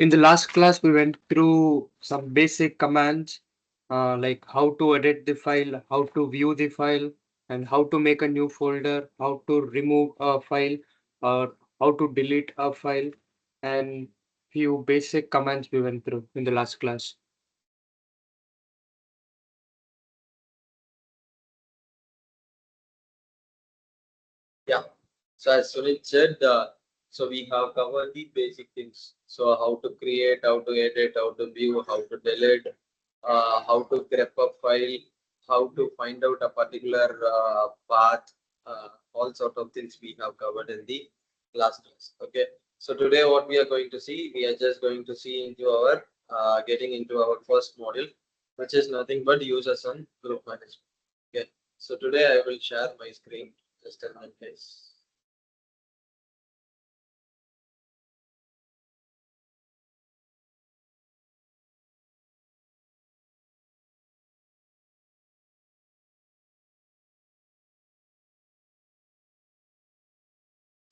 In the last class, we went through some basic commands like how to edit the file, how to view the file, and how to make a new folder, how to remove a file, or how to delete a file, and few basic commands we went through in the last class. Yeah. So as Sunit said, so we have covered the basic things. So how to create, how to edit, how to view, how to delete, how to grep a file, how to find out a particular path, all sort of things we have covered in the last class. Okay. So today what we are going to see, we are just going to see into our getting into our first module, which is nothing but users and group management. Okay. So today I will share my screen. Just a minute, guys.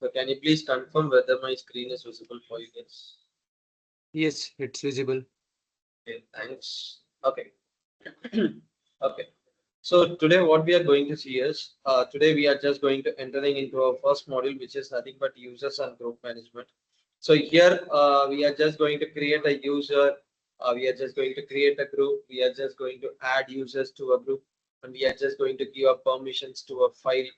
So can you please confirm whether my screen is visible for you guys? Yes, it's visible. Okay, thanks. Okay. Okay. So today what we are going to see is today we are just going to entering into our first module, which is nothing but users and group management. So here we are just going to create a user. We are just going to create a group. We are just going to add users to a group, and we are just going to give up permissions to a file,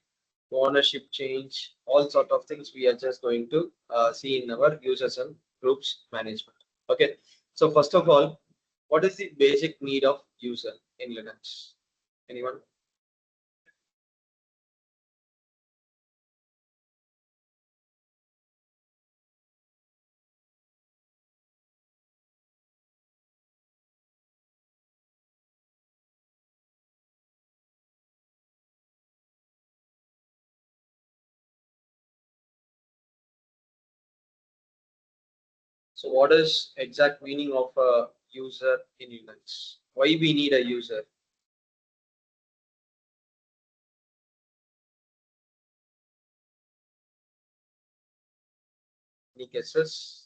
ownership change, all sort of things we are just going to see in our users and groups management. Okay. So first of all, what is the basic need of user in Linux? Anyone? So what is exact meaning of a user in Linux? Why we need a user? Any guesses?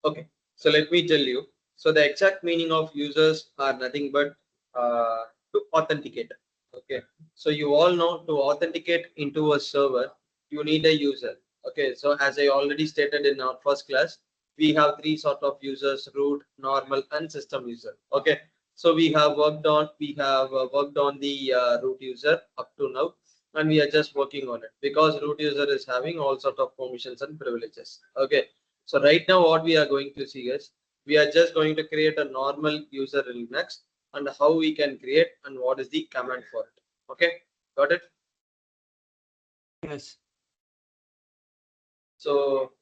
Okay, so let me tell you. So the exact meaning of users are nothing but to authenticate. Okay, so you all know to authenticate into a server, you need a user. Okay, so as I already stated in our first class, we have three sort of users: root, normal, and system user. Okay, so we have worked on the root user up to now, and we are just working on it because root user is having all sort of permissions and privileges. Okay, so right now what we are going to see is we are just going to create a normal user in Linux and how we can create and what is the command for it. Okay, got it? Yes. So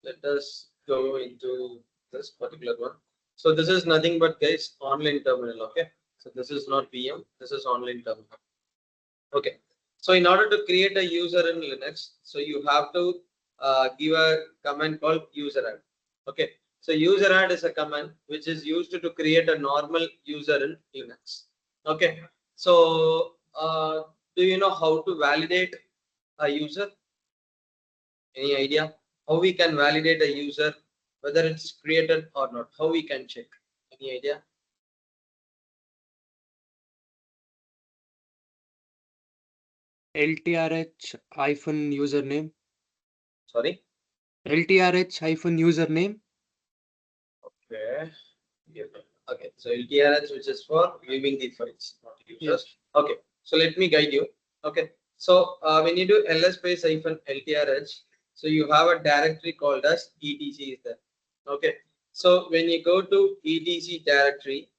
let us go into this particular one. So this is nothing but guys online terminal. Okay, so this is not VM, this is online terminal. Okay, so in order to create a user in Linux, so you have to give a command called user add. Okay, so user add is a command which is used to create a normal user in Linux. Okay, so do you know how to validate a user? Any idea how we can validate a user whether it's created or not? How we can check? Any idea? LTRH hyphen username. Sorry. LTRH hyphen username. Okay. Yeah. Okay, so LTRH, which is for viewing the files, not users. Yes. Okay, so let me guide you. Okay, so when you do ls space hyphen LTRH, so you have a directory called as etc is there. Okay, so when you go to etc directory,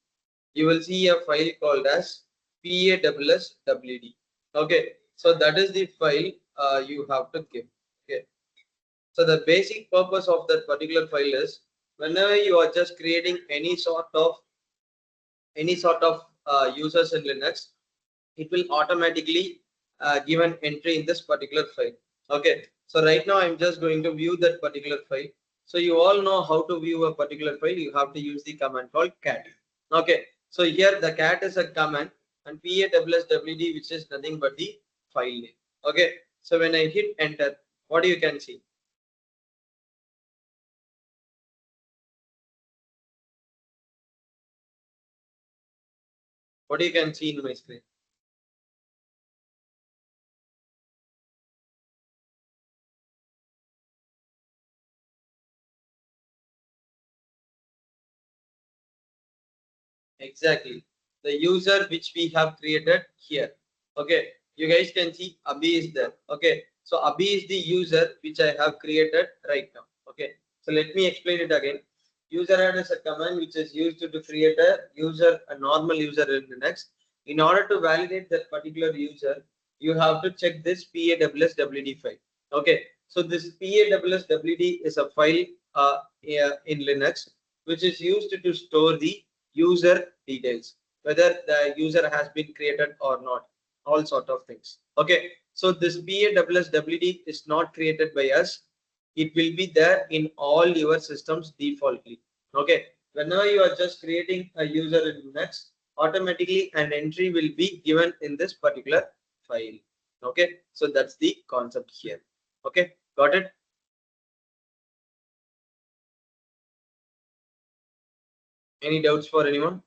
you will see a file called as PAWSWD. Okay, so that is the file you have to give. Okay, so the basic purpose of that particular file is whenever you are just creating any sort of users in Linux, it will automatically give an entry in this particular file. Okay, so right now I'm just going to view that particular file. So you all know how to view a particular file. You have to use the command called cat. Okay, so here the cat is a command and PAWSWD, which is nothing but the file name. Okay, so when I hit enter, what you can see? What you can see in my screen? Exactly. The user which we have created here. Okay. You guys can see Abhi is there. Okay. So Abhi is the user which I have created right now. Okay. So let me explain it again. User add is a command which is used to create a normal user in Linux. In order to validate that particular user, you have to check this PAWSWD file. Okay. So this PAWSWD is a file in Linux which is used to store the user details, whether the user has been created or not, all sort of things. Okay, so this PAWSWD is not created by us. It will be there in all your systems defaultly. Okay, whenever you are just creating a user in Linux, automatically an entry will be given in this particular file. Okay, so that's the concept here. Okay, got it? Any doubts for anyone?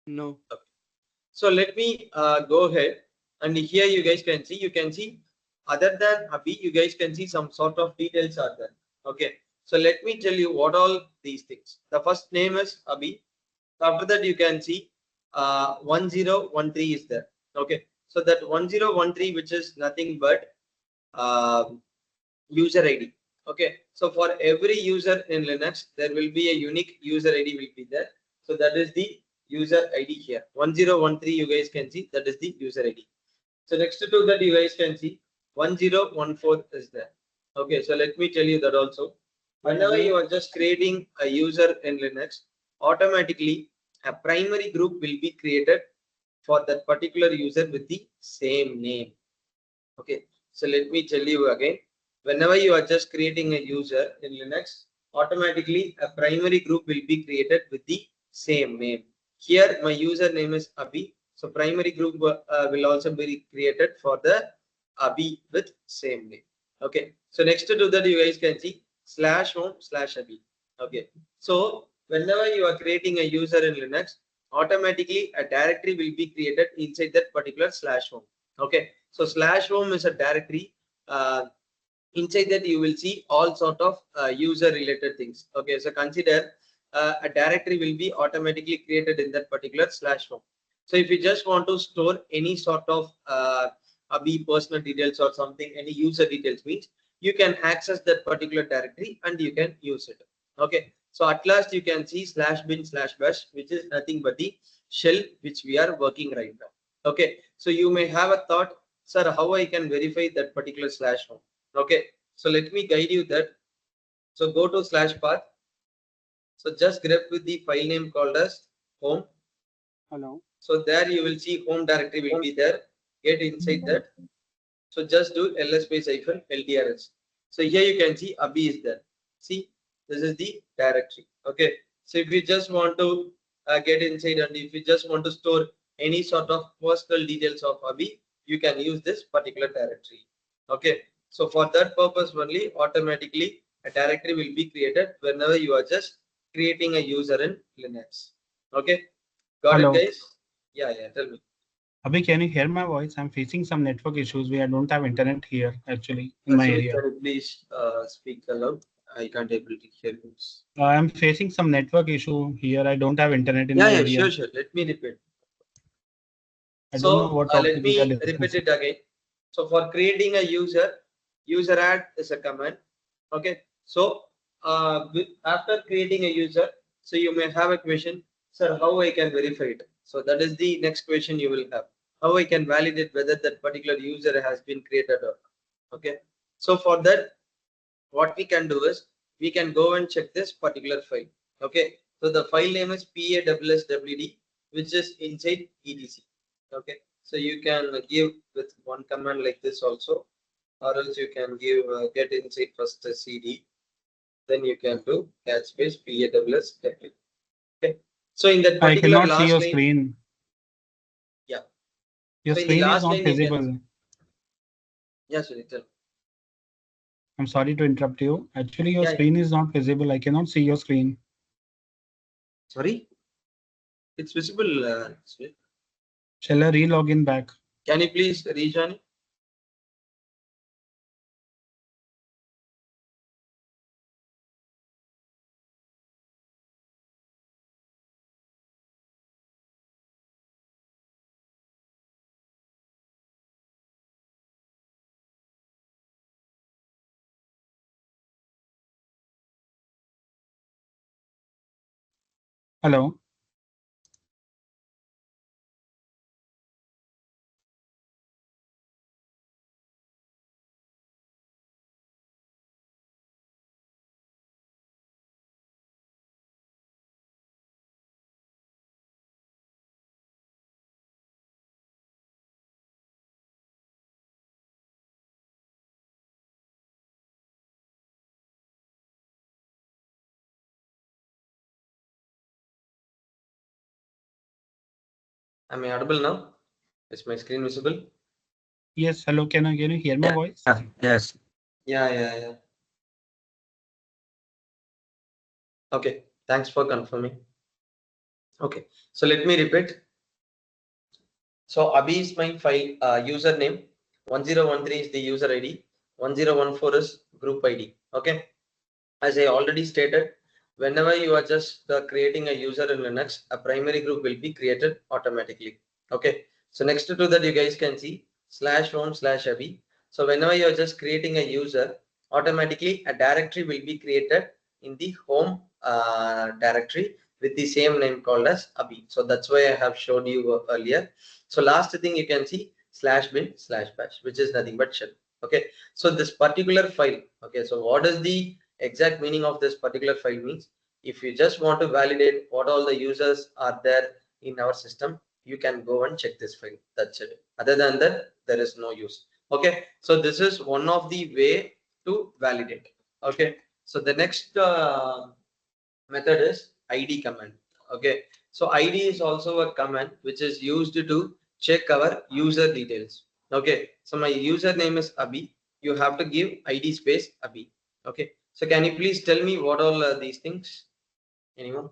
No. So let me go ahead, and here you can see other than Abhi, you guys can see some sort of details are there. Okay. So let me tell you what all these things. The first name is Abhi. After that you can see 1013 is there. Okay. So that 1013 which is nothing but user ID. Okay. So for every user in Linux, there will be a unique user ID will be there. So that is the user ID here. 1013 you guys can see that is the user ID. So next to that you guys can see 1014 is there. Okay. So let me tell you that also. Whenever you are just creating a user in Linux, automatically a primary group will be created for that particular user with the same name. Okay, so let me tell you again. Whenever you are just creating a user in Linux, automatically a primary group will be created with the same name. Here my user name is Abhi. So primary group will also be created for the Abhi with same name. Okay. So next to that you guys can see /home/Abhi. Okay. So whenever you are creating a user in Linux, automatically a directory will be created inside that particular /home. Okay, so /home is a directory. Inside that you will see all sort of user related things. Okay, so consider a directory will be automatically created in that particular /home. So if you just want to store any sort of Abhi personal details or something, any user details means you can access that particular directory and you can use it. Okay, so at last you can see /bin/bash, which is nothing but the shell which we are working right now. Okay, so you may have a thought, sir, how I can verify that particular /home? Okay, so let me guide you that. So go to /path. So just grep with the file name called as home. Hello. So there you will see home directory will be there. Get inside that. So just do ls space hyphen ldrs. So here you can see Abhi is there. See, this is the directory. Okay. So if you just want to get inside and if you just want to store any sort of personal details of Abhi, you can use this particular directory. Okay. So for that purpose only, automatically a directory will be created whenever you are just creating a user in Linux. Okay. Got it, Hello. guys? Yeah, yeah. Tell me. Abhi, can you hear my voice? I'm facing some network issues. I don't have internet here actually in my Sumit, area. can you please speak aloud? I can't able to hear you. I'm facing some network issue here. I don't have internet in Yeah, my yeah, area. sure, sure. Let me repeat. I don't know So what topic let we are me repeat discussing. it again. So for creating a user add is a command. Okay. So after creating a user, so you may have a question, sir, how I can verify it? So that is the next question you will have. How I can validate whether that particular user has been created or not. Okay. So for that, what we can do is we can go and check this particular file. Okay, so the file name is PAWSWD, which is inside etc. Okay, so you can give with one command like this also, or else you can give get inside first cd, then you can do cat space PAWSWD. Okay, So in that I particular cannot see last your line, screen. yeah. Your So in the screen is last not line, you can, visible. yeah, Sunil, tell. I'm sorry to interrupt you. Actually, your Yeah, yeah. screen is not visible. I cannot see your screen. Sorry, it's visible. Sunil. Shall I re-log in back? Can you please rejoin? Hello. Am I audible now? Is my screen visible? Yes. Hello. Can you hear my Yeah. voice? Yes. Yeah, yeah, yeah. Okay, thanks for confirming. Okay, so let me repeat. So Abhi is my file username. 1013 is the user ID. 1014 is group ID. Okay. As I already stated, whenever you are just creating a user in Linux, a primary group will be created automatically. Okay. So next to that, you guys can see /home/Abhi. So whenever you are just creating a user, automatically a directory will be created in the home directory with the same name called as Abhi. So that's why I have showed you earlier. So last thing you can see /bin/bash, which is nothing but shell. Okay. So this particular file. Okay. So what is the exact meaning of this particular file means? If you just want to validate what all the users are there in our system, you can go and check this file. That's it. Other than that, there is no use. Okay. So this is one of the way to validate. Okay. So the next method is id command. Okay. So id is also a command which is used to check our user details. Okay. So my username is Abhi. You have to give id space Abhi. Okay. So can you please tell me what all are these things? Anyone?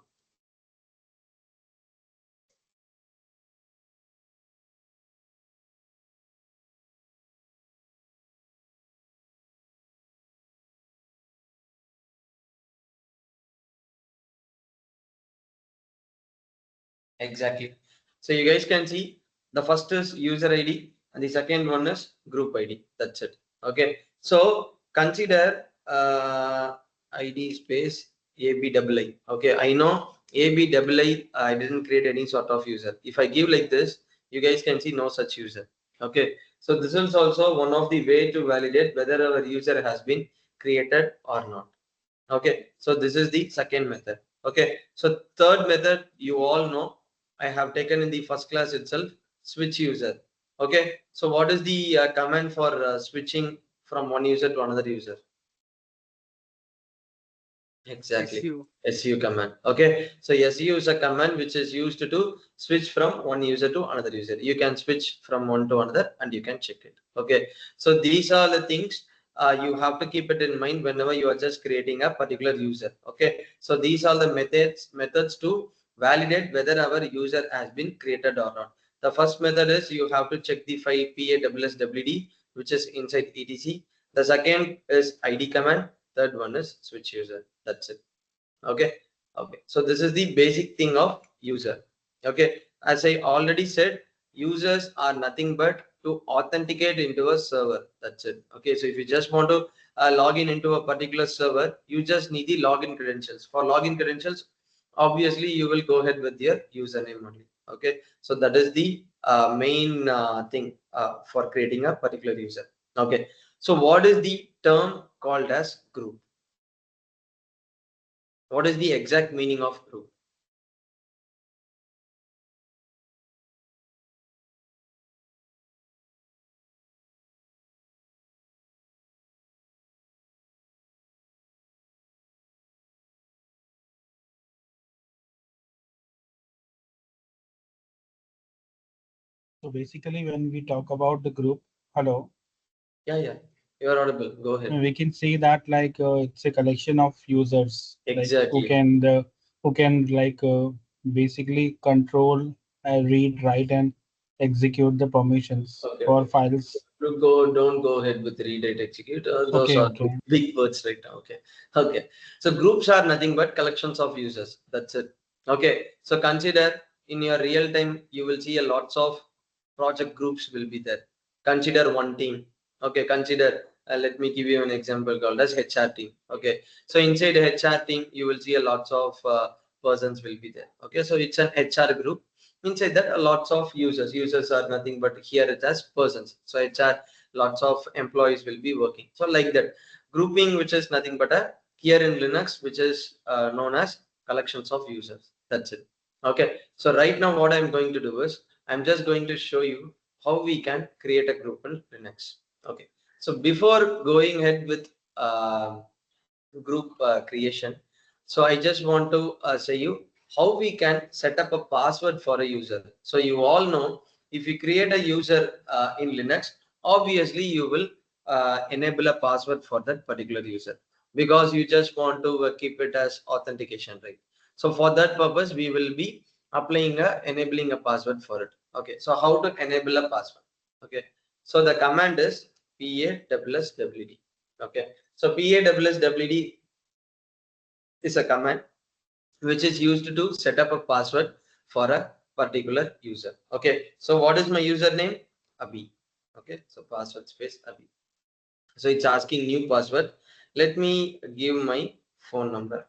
Exactly. So you guys can see the first is user ID and the second one is group ID. That's it. Okay. So consider ID space ABII. Okay. I know ABII. I didn't create any sort of user. If I give like this, you guys can see no such user. Okay. So this is also one of the way to validate whether our user has been created or not. Okay. So this is the second method. Okay. So third method, you all know I have taken in the first class itself, switch user. Okay. So what is the command for switching from one user to another user? Exactly. SU. SU command. Okay. So SU is a command which is used to switch from one user to another user. You can switch from one to another and you can check it. Okay. So these are the things you have to keep it in mind whenever you are just creating a particular user. Okay. So these are the methods to validate whether our user has been created or not. The first method is you have to check the file PASSWD, which is inside etc. The second is ID command. Third one is switch user. That's it. Okay. Okay. So this is the basic thing of user. Okay. As I already said, users are nothing but to authenticate into a server. That's it. Okay. So if you just want to log in into a particular server, you just need the login credentials. For login credentials, obviously you will go ahead with your username only. Okay. So that is the main thing for creating a particular user. Okay. So what is the term called as group? What is the exact meaning of group? So basically, when we talk about the group, hello, Yeah, you are audible. Go ahead. we can say that like it's a collection of users, like Exactly. who can like basically control, read, write, and execute the permissions Okay, for okay. files. Don't go ahead with read it execute. Those Okay, are okay. big words right now. Okay. Okay. So groups are nothing but collections of users. That's it. Okay. So consider in your real time, you will see a lots of project groups will be there. Consider one team. Okay. Consider, let me give you an example called as HR team. Okay. So inside the HR team, you will see a lots of persons will be there. Okay. So it's an HR group. Inside that, lots of users are nothing but here it has persons. So HR, lots of employees will be working. So like that grouping, which is nothing but a here in Linux, which is known as collections of users. That's it. Okay. So right now what I'm going to do is I'm just going to show you how we can create a group in Linux. Okay. So before going ahead with group creation, so I just want to say you how we can set up a password for a user. So you all know if you create a user in Linux, obviously you will enable a password for that particular user because you just want to keep it as authentication, right? So for that purpose we will be applying a enabling a password for it. Okay, so how to enable a password? Okay, so the command is passwd. Okay, so passwd is a command which is used to set up a password for a particular user. Okay, so what is my username? Abhi. Okay, so password space Abhi. So it's asking new password. Let me give my phone number.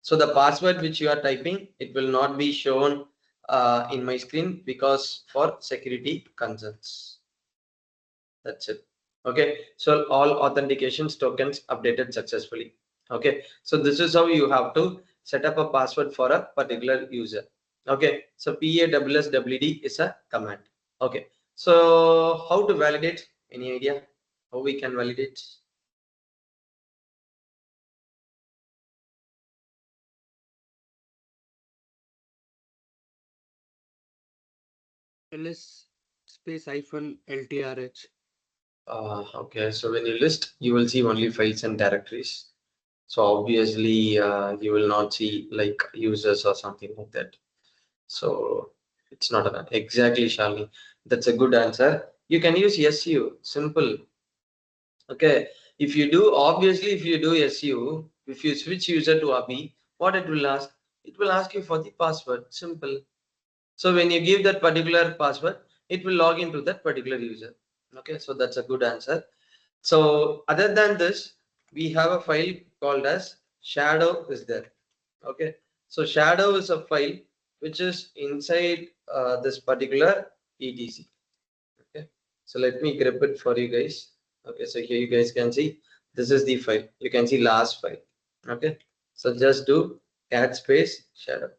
So the password which you are typing, it will not be shown in my screen because for security concerns. That's it. Okay, so all authentications tokens updated successfully. Okay, so this is how you have to set up a password for a particular user. Okay, so passwd is a command. Okay, so how to validate? Any idea how we can validate? ls space hyphen ltrh. Okay, so when you list, you will see only files and directories. So obviously, you will not see like users or something like that. So it's not an exactly, Shalini. That's a good answer. You can use SU, simple. Okay, if you do, obviously, if you do SU, if you switch user to Abhi, what it will ask? It will ask you for the password, simple. So when you give that particular password, it will log into that particular user. Okay, so that's a good answer. So other than this, we have a file called as shadow is there. Okay, so shadow is a file which is inside this particular etc. Okay, so let me grab it for you guys. Okay, so here you guys can see this is the file. You can see last file. Okay, so just do cat space shadow.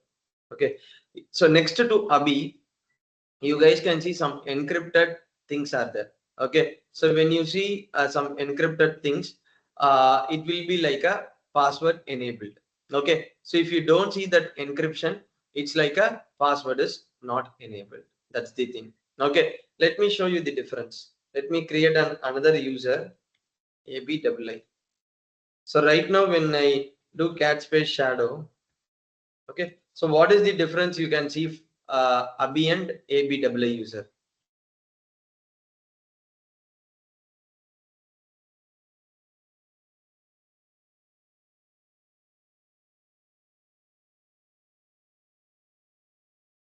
Okay, so next to Abhi, you guys can see some encrypted things are there. Okay, so when you see some encrypted things, it will be like a password enabled. Okay, so if you don't see that encryption, it's like a password is not enabled. That's the thing. Okay, let me show you the difference. Let me create another user, ABII. So right now when I do cat space shadow, okay, so what is the difference you can see ABI and ABII user?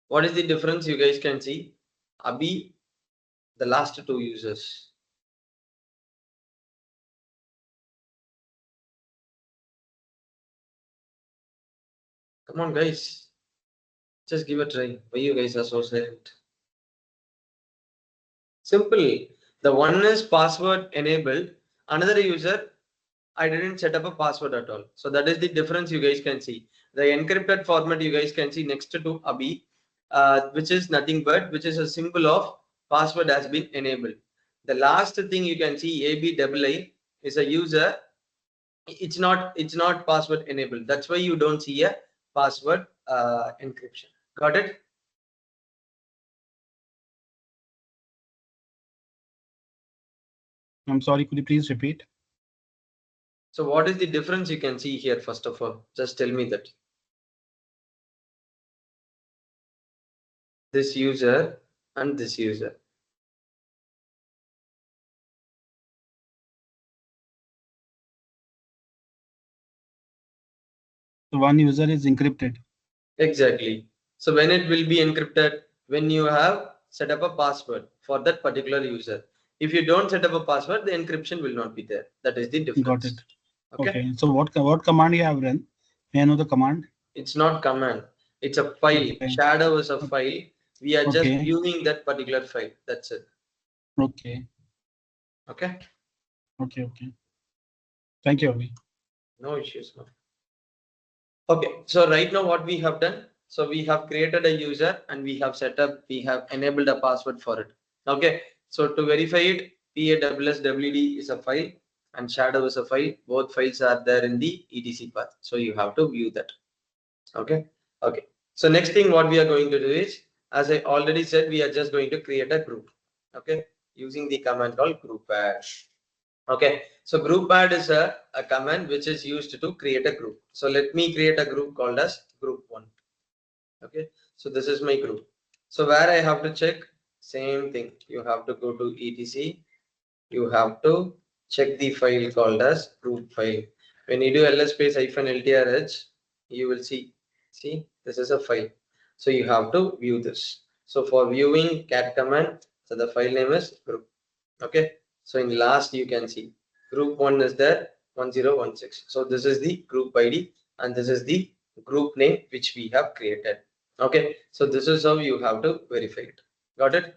What is the difference you guys can see? Abhi, the last two users. Come on, guys. Just give a try. Why you guys are so silent? Simple. The one is password enabled. Another user, I didn't set up a password at all. So that is the difference you guys can see. The encrypted format you guys can see next to Abhi, which is nothing but which is a symbol of password has been enabled. The last thing you can see ABII is a user. It's not password enabled. That's why you don't see a password encryption. Got it? I'm sorry, could you please repeat? So what is the difference you can see here? First of all, just tell me that. This user and this user. So one user is encrypted. Exactly. So when it will be encrypted, when you have set up a password for that particular user. If you don't set up a password, the encryption will not be there. That is the Got it. difference. Okay. Okay. So what command you have run? May I know the command? It's not command. It's a file. Okay. Shadow is a file. We are just Okay. viewing that particular file. That's it. Okay. Okay. Okay. Okay. Thank you, Avi. No issues. No. Okay. So right now what we have done. So we have created a user and we have set up, we have enabled a password for it. Okay. So to verify it, PAWSWD is a file and shadow is a file. Both files are there in the etc path. So you have to view that. Okay. Okay. So next thing what we are going to do is, as I already said, we are just going to create a group. Okay. Using the command called group add. Okay. So group add is a command which is used to create a group. So let me create a group called as group one. Okay. So this is my group. So where I have to check, same thing. You have to go to etc. You have to check the file called as group file. When you do ls space -ltrh, you will see this is a file. So you have to view this. So for viewing cat command, so the file name is group. Okay. So in last you can see group one is there 1016. So this is the group ID and this is the group name which we have created. Okay. So this is how you have to verify it. Got it?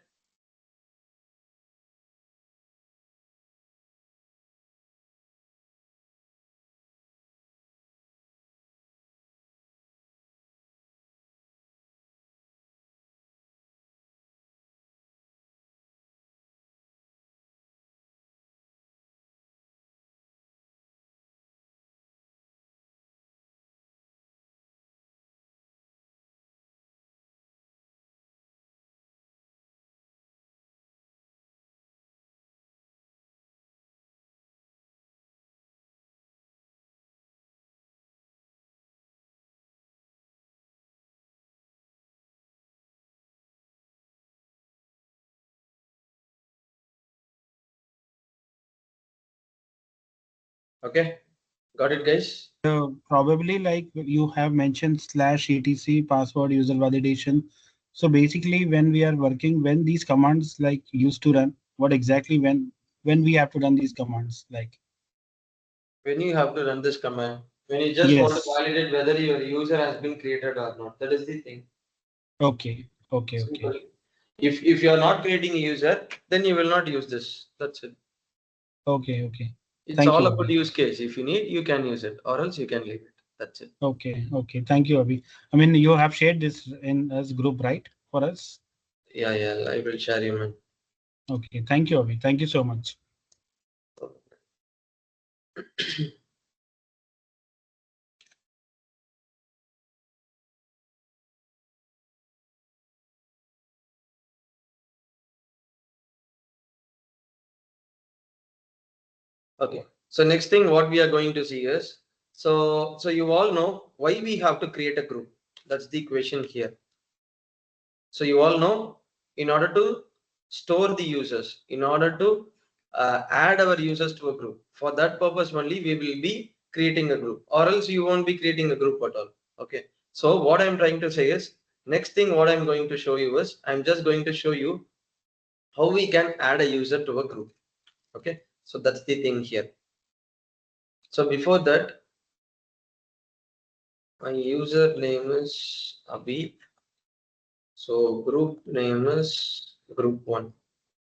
Okay. Got it, guys? Probably like you have mentioned slash etc password user validation. So basically, when we are working, when these commands like used to run, what exactly when we have to run these commands? Like When you have to run this command, when you just want to yes. validate whether your user has been created or not, that is the thing. Okay. Okay. Okay. Simple. If you are not creating a user, then you will not use this. That's it. Okay. Okay. It's Thank all you, about Avi. use case. If you need, you can use it, or else you can leave it. That's it. Okay. Okay. Thank you, Avi. I mean, you have shared this in as group, right, for us? Yeah, yeah. I will share you, man. Okay. Thank you, Avi. Thank you so much. Okay. So next thing, what we are going to see is, so you all know why we have to create a group. That's the question here. So you all know, in order to store the users, in order to add our users to a group, for that purpose only we will be creating a group, or else you won't be creating a group at all. Okay. So what I'm trying to say is, next thing what I'm going to show you is, I'm just going to show you how we can add a user to a group. Okay. So that's the thing here. So before that, my user name is Abhi. So group name is group one.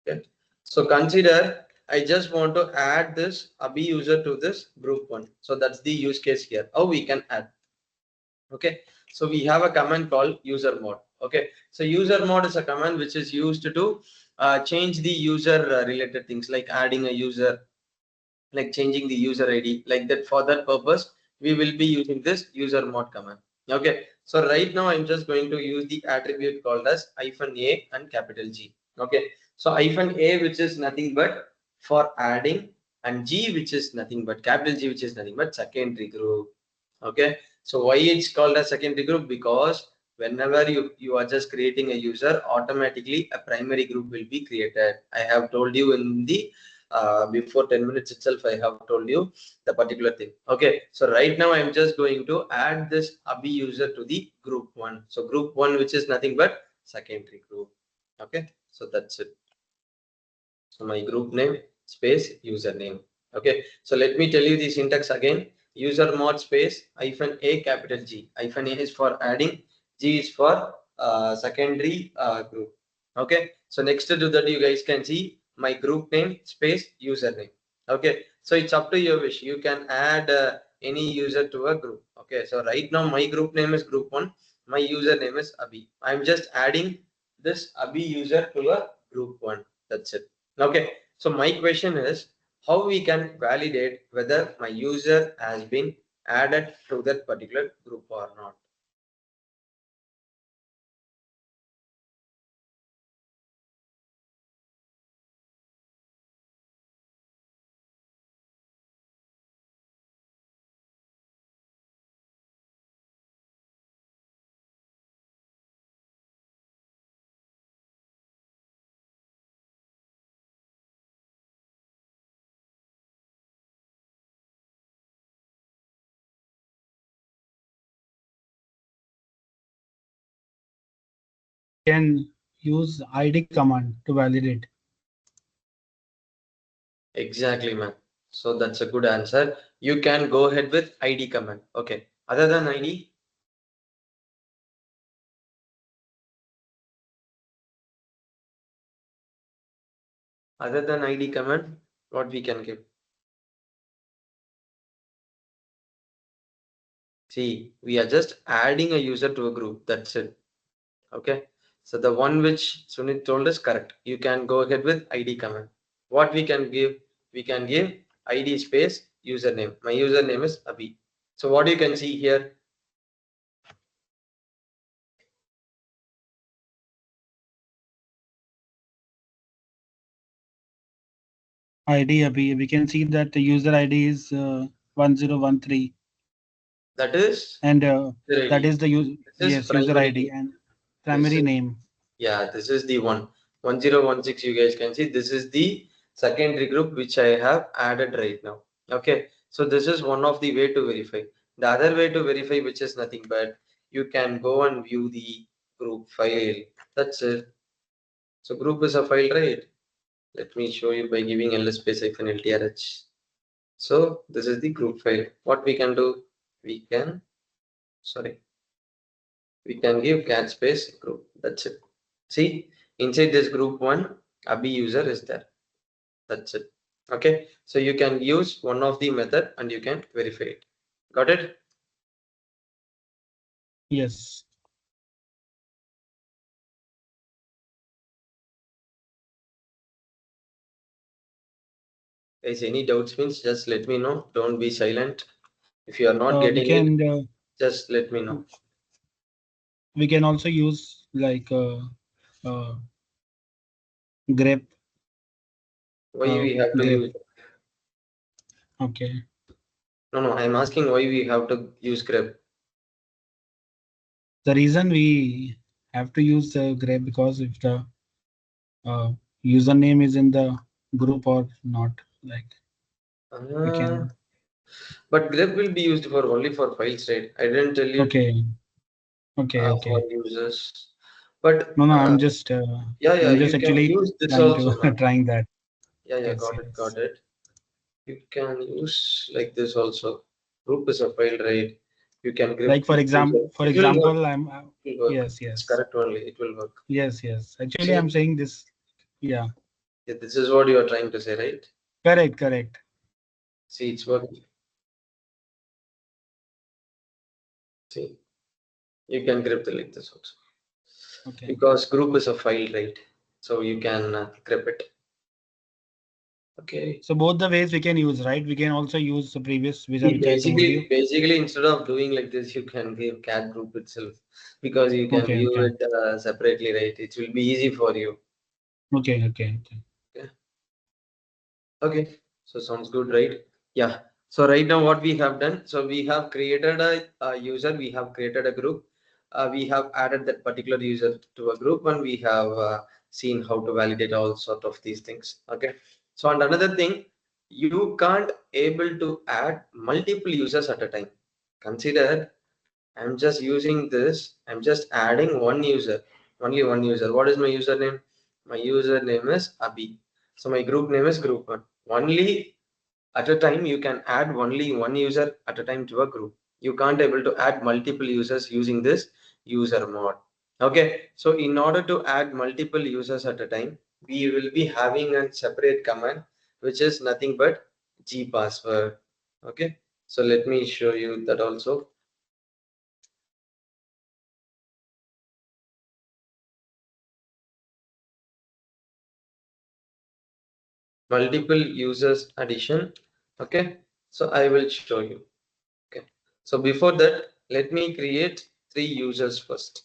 Okay. So consider I just want to add this Abhi user to this group one. So that's the use case here. How we can add. Okay. So we have a command called user mod. Okay. So user mod is a command which is used to change the user related things like adding a user, like changing the user ID, like that. For that purpose, we will be using this user mod command. Okay. So right now I'm just going to use the attribute called as -a and capital G. Okay. So -a, which is nothing but for adding, and G, which is nothing but capital G, which is nothing but secondary group. Okay, so why it's called a secondary group? Because whenever you are just creating a user, automatically a primary group will be created. I have told you in the before 10 minutes itself, I have told you the particular thing. Okay, so right now I'm just going to add this Abhi user to the group one. So group one, which is nothing but secondary group. Okay, so that's it. So my group name space username. Okay, so let me tell you the syntax again. User mod space hyphen a capital G. Hyphen a is for adding, G is for secondary group. Okay, so next to that you guys can see my group name space username. Okay, so it's up to your wish. You can add any user to a group. Okay, so right now my group name is group one. My username is Abhi. I'm just adding this Abhi user to a group one. That's it. Okay, so my question is how we can validate whether my user has been added to that particular group or not. Can use ID command to validate. Exactly, man. So that's a good answer. You can go ahead with ID command. Okay. Other than ID, command, what we can give? See, we are just adding a user to a group. That's it. Okay. So the one which Sunit told is correct. You can go ahead with ID command. What we can give? We can give ID space username. My username is Abhi. So what you can see here, ID Abhi, we can see that the user ID is 1013, that is and user that ID. is the This is yes, user primary ID key. and This primary is, name. yeah, this is the one. 1016 you guys can see this is the secondary group which I have added right now. Okay, so this is one of the way to verify. The other way to verify, which is nothing but you can go and view the group file. That's it. So group is a file, right? Let me show you by giving ls space hyphen ltrh. So this is the group file. What we can do, we can, sorry, we can give cat space group. That's it. See, inside this group one, Abhi user is there. That's it. Okay, so you can use one of the method and you can verify it. Got it? Yes. Guys, any doubts means just let me know. Don't be silent. If you are not We getting it, can just let me know. we can also use like grep Why we have to grep. use? Okay. No, no, I'm asking why we have to use grep. The reason we have to use grep because if the uh, username is in the group or not, like we Uh, can. but grep will be used for only for files, right? I didn't tell you Okay. Okay. for Okay. users. But No, no, yeah, yeah, I'm just you can actually use this trying to also, man. trying that. Yeah, yeah, Yes, got yes. it. You can use like this also. Group is a file, right? You can grep Like this user. for It will work. example, I'm It will work. yes, It's yes, correct only. It will work. yes, yes. Actually, See, I'm saying this. Yeah, yeah, this is what you are trying to say, right? correct, correct. See, it's working. See, you can grep the like this also. Okay. Because group is a file, right? So you can grep it. Okay. So both the ways we can use, right? We can also use the previous See, which I told you. basically, instead of doing like this, you can give cat group itself because you can Okay, view okay, it separately, right? It will be easy for you. okay, okay, okay. Okay. Okay, so sounds good, right? Yeah. So right now what we have done, so we have created a user, we have created a group, we have added that particular user to a group, and we have seen how to validate all sort of these things. Okay. So and another thing, you can't able to add multiple users at a time. Consider I'm just using this, I'm just adding one user, only one user. What is my username? My username is Abhi. So my group name is group one. Only at a time you can add only one user at a time to a group. You can't able to add multiple users using this user mode. Okay, so in order to add multiple users at a time, we will be having a separate command which is nothing but gpassword. Okay, so let me show you that also. Multiple users addition. Okay, so I will show you. Okay, so before that, let me create 3 users first.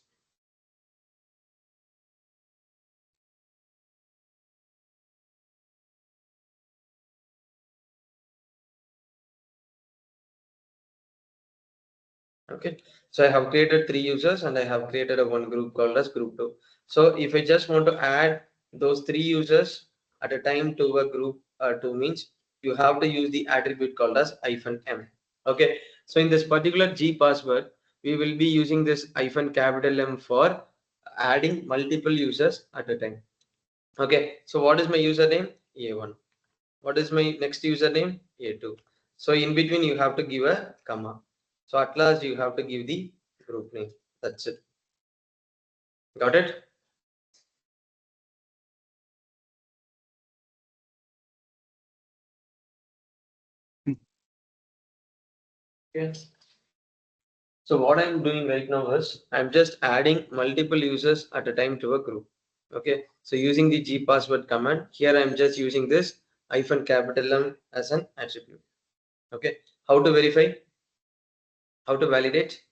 Okay, so I have created 3 users and I have created a one group called as group 2. So if I just want to add those 3 users at a time to a group 2 means you have to use the attribute called as -m. Okay, so in this particular G password, we will be using this capital M for adding multiple users at a time. Okay, so what is my username? A1. What is my next username? A2. So in between you have to give a comma. So at last you have to give the group name. That's it. Got it? Yes. So what I'm doing right now is I'm just adding multiple users at a time to a group. Okay. So using the gpassword command, here I'm just using this capital M as an attribute. Okay. How to verify? How to validate?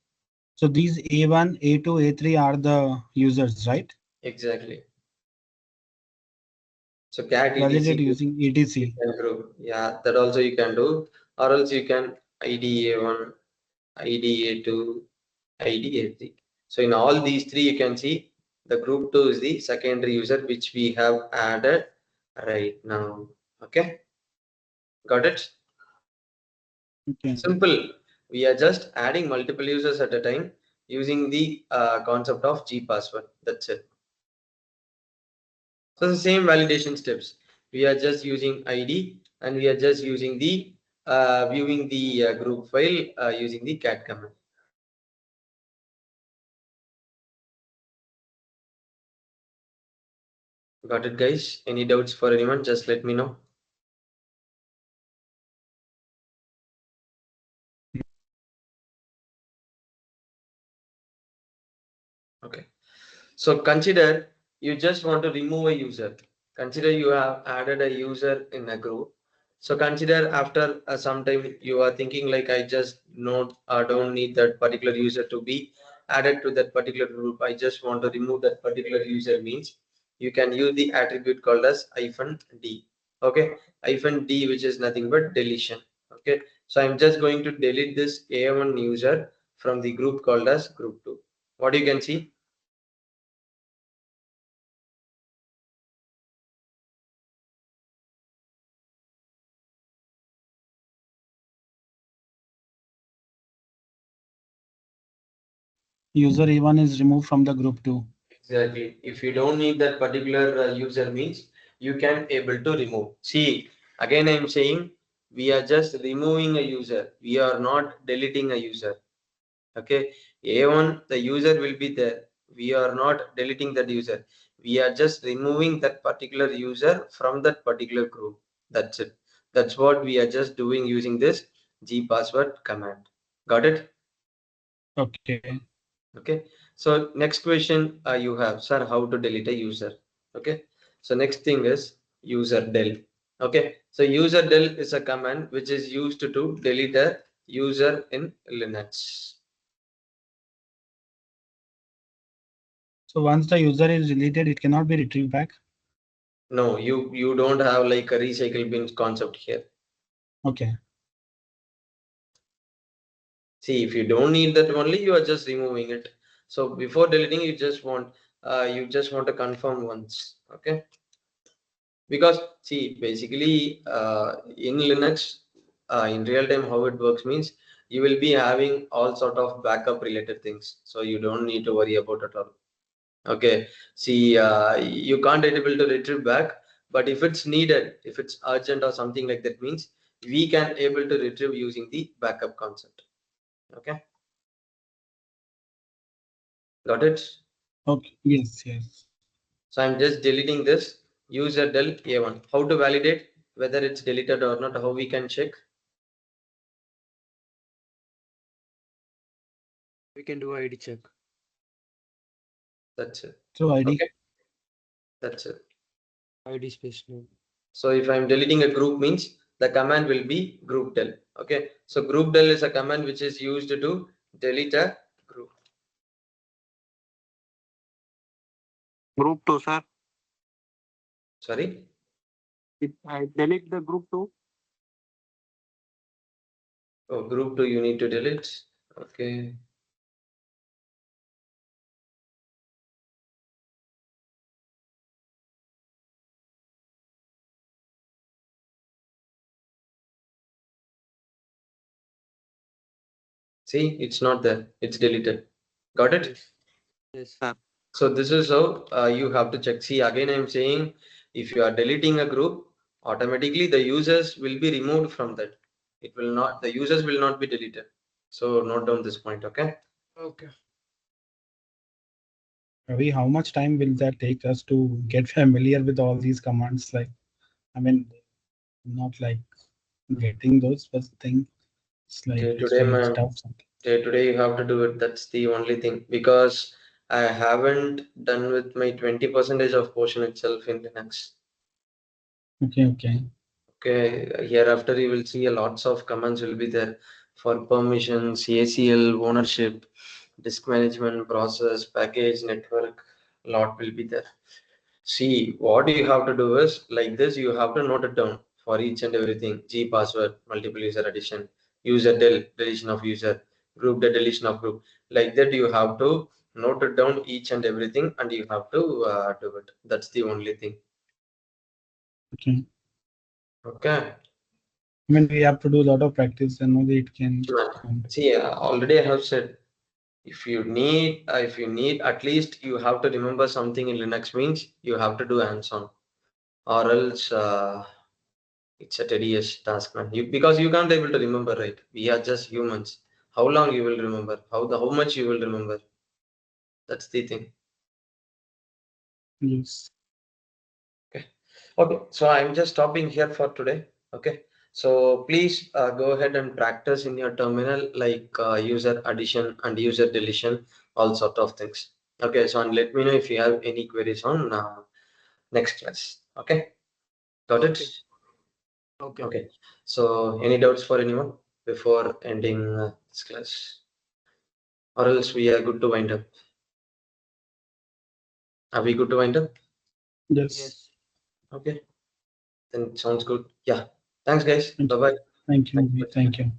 So these A1, A2, A3 are the users, right? Exactly. So cat Validate etc using you etc. can group. Yeah, that also you can do, or else you can IDA1, IDA2, IDA3. So in all these three, you can see the group 2 is the secondary user which we have added right now. Okay, got it? Okay. Simple. We are just adding multiple users at a time using the concept of G password. That's it. So the same validation steps. We are just using ID and we are just using the viewing the group file using the cat command. Got it, guys? Any doubts for anyone? Just let me know. Okay. So consider you just want to remove a user. Consider you have added a user in a group. So consider after some time you are thinking like I just don't need that particular user to be added to that particular group. I just want to remove that particular user means you can use the attribute called as -d. Okay, -d which is nothing but deletion. Okay, so I'm just going to delete this A1 user from the group called as group 2. What you can see? User A1 is removed from the group 2. Exactly. If you don't need that particular user means you can able to remove. See, again I am saying we are just removing a user. We are not deleting a user. Okay. A1, the user will be there. We are not deleting that user. We are just removing that particular user from that particular group. That's it. That's what we are just doing using this gpassword command. Got it? Okay. Okay, so next question you have, sir, how to delete a user? Okay, so next thing is user del. Okay, so user del is a command which is used to delete a user in Linux. So once the user is deleted, it cannot be retrieved back. No, you don't have like a recycle bin concept here. Okay. See, if you don't need that only, you are just removing it. So before deleting, you just want to confirm once. Okay. Because see, basically in Linux, in real time, how it works means you will be having all sort of backup related things. So you don't need to worry about it all. Okay. See, you can't able to retrieve back, but if it's needed, if it's urgent or something like that means we can able to retrieve using the backup concept. Okay. Got it? Okay. Yes. Yes. So I'm just deleting this user del A1. How to validate whether it's deleted or not? How we can check? We can do ID check. That's it. So ID. Okay, that's it. ID space name. So if I'm deleting a group means the command will be group del. Okay, so group del is a command which is used to delete a group. Group 2, sir. Sorry. If I delete the group 2. Oh, group 2 you need to delete. Okay. See, it's not there. It's deleted. Got it? Yes. Yes, sir. So this is how you have to check. See, again, I'm saying if you are deleting a group, automatically the users will be removed from that. It will not, the users will not be deleted. So note down this point, okay? Okay. Ravi, how much time will that take us to get familiar with all these commands? Like, I mean, not like getting those, but thing. It's like Day to it's day, very man. tough. Day to day, you have to do it. That's the only thing because I haven't done with my 20% of portion itself in Linux. Okay. Okay. Okay, hereafter you will see a lots of commands will be there for permissions, ACL, ownership, disk management, process, package, network, lot will be there. See, what you have to do is like this, you have to note it down for each and everything. G password, multiple user addition, user deletion of user, group deletion of group. Like that, you have to note it down each and everything and you have to do it. That's the only thing. Okay. Okay. I mean, we have to do a lot of practice and only it can come. See, already I have said if you need at least you have to remember something in Linux means you have to do hands-on or else it's a tedious task, man. Because you can't able to remember, right? We are just humans. How long you will remember? How much you will remember? That's the thing. Yes. Okay. Okay. So I'm just stopping here for today. Okay. So please go ahead and practice in your terminal like user addition and user deletion, all sort of things. Okay. So and let me know if you have any queries on next class. Okay. Got it? Okay. Okay. Okay. So any doubts for anyone before ending this class? Or else we are good to wind up. Are we good to wind up? Yes. Yes. Okay. Then sounds good. Yeah. Thanks, guys. Thank Bye you. bye. Thank Thank you. you. Thank you.